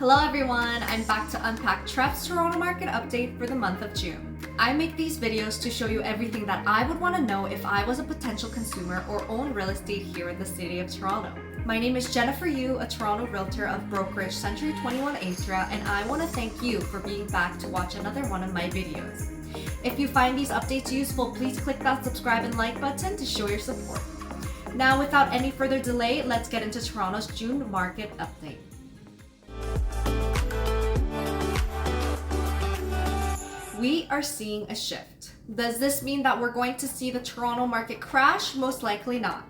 Hello everyone, I'm back to unpack Trev's Toronto market update for the month of June. I make these videos to show you everything that I would want to know if I was a potential consumer or owned real estate here in the city of Toronto. My name is Jennifer Yu, a Toronto realtor of brokerage Century 21 Atrium, and I want to thank you for being back to watch another one of my videos. If you find these updates useful, please click that subscribe and like button to show your support. Now, without any further delay, let's get into Toronto's June market update. We are seeing a shift. Does this mean that we're going to see the Toronto market crash? Most likely not.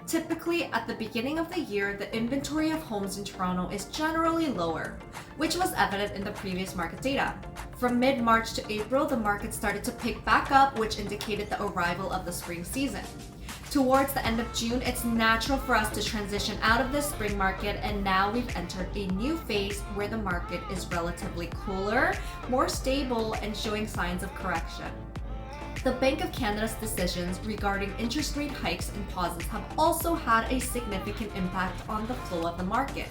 Typically, at the beginning of the year, the inventory of homes in Toronto is generally lower, which was evident in the previous market data. From mid-March to April, the market started to pick back up, which indicated the arrival of the spring season. Towards the end of June, it's natural for us to transition out of this spring market, and now we've entered a new phase where the market is relatively cooler, more stable, and showing signs of correction. The Bank of Canada's decisions regarding interest rate hikes and pauses have also had a significant impact on the flow of the market.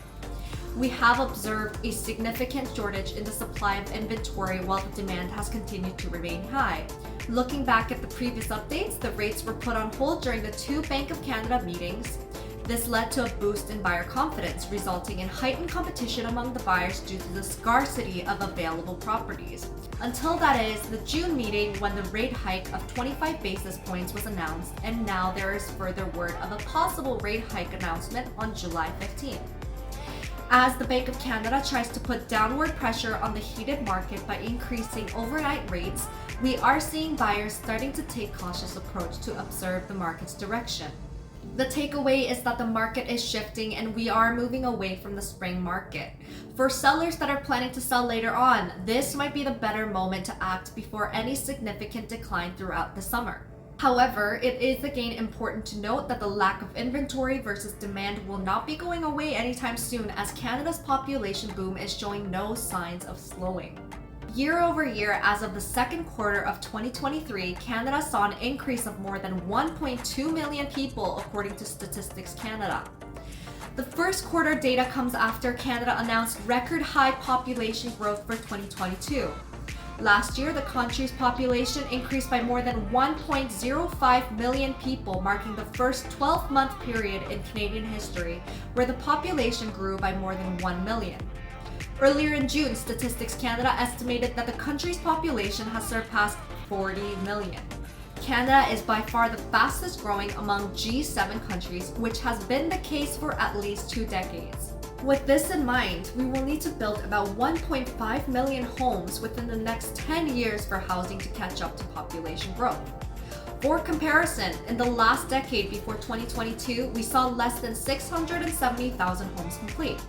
We have observed a significant shortage in the supply of inventory while the demand has continued to remain high. Looking back at the previous updates, the rates were put on hold during the two Bank of Canada meetings. This led to a boost in buyer confidence, resulting in heightened competition among the buyers due to the scarcity of available properties. Until that is, the June meeting when the rate hike of 25 basis points was announced, and now there is further word of a possible rate hike announcement on July 15th. As the Bank of Canada tries to put downward pressure on the heated market by increasing overnight rates, we are seeing buyers starting to take a cautious approach to observe the market's direction. The takeaway is that the market is shifting and we are moving away from the spring market. For sellers that are planning to sell later on, this might be the better moment to act before any significant decline throughout the summer. However, it is again important to note that the lack of inventory versus demand will not be going away anytime soon, as Canada's population boom is showing no signs of slowing. Year over year, as of the second quarter of 2023, Canada saw an increase of more than 1.2 million people, according to Statistics Canada. The first quarter data comes after Canada announced record high population growth for 2022. Last year, the country's population increased by more than 1.05 million people, marking the first 12-month period in Canadian history where the population grew by more than 1 million. Earlier in June, Statistics Canada estimated that the country's population has surpassed 40 million. Canada is by far the fastest growing among G7 countries, which has been the case for at least 2 decades. With this in mind, we will need to build about 1.5 million homes within the next 10 years for housing to catch up to population growth. For comparison, in the last decade before 2022, we saw less than 670,000 homes complete.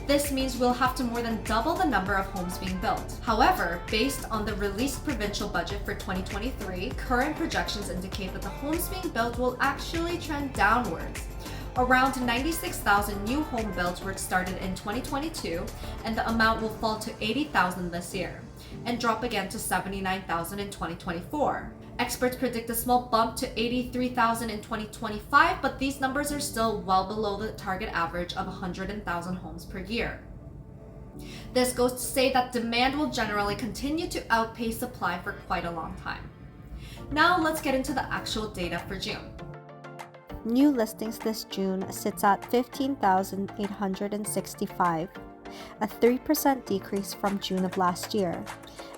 This means we'll have to more than double the number of homes being built. However, based on the released provincial budget for 2023, current projections indicate that the homes being built will actually trend downwards. Around 96,000 new home builds were started in 2022, and the amount will fall to 80,000 this year, and drop again to 79,000 in 2024. Experts predict a small bump to 83,000 in 2025, but these numbers are still well below the target average of 100,000 homes per year. This goes to say that demand will generally continue to outpace supply for quite a long time. Now let's get into the actual data for June. New listings this June sits at 15,865, a 3% decrease from June of last year.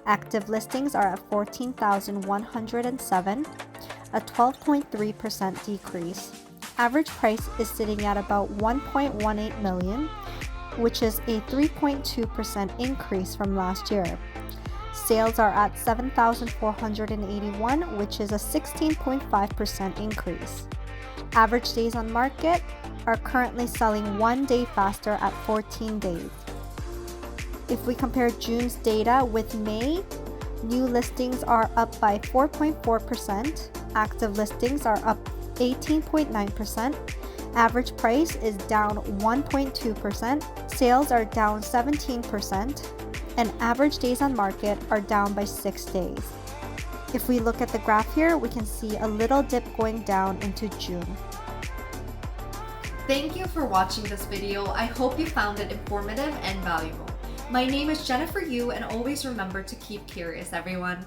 Active listings are at 14,107, a 12.3% decrease. Average price is sitting at about 1.18 million, which is a 3.2% increase from last year. Sales are at 7,481, which is a 16.5% increase. Average days on market are currently selling 1 day faster at 14 days. If we compare June's data with May, new listings are up by 4.4%, active listings are up 18.9%, average price is down 1.2%, sales are down 17%, and average days on market are down by 6 days. If we look at the graph here, we can see a little dip going down into June. Thank you for watching this video. I hope you found it informative and valuable. My name is Jennifer Yu, and always remember to keep curious, everyone.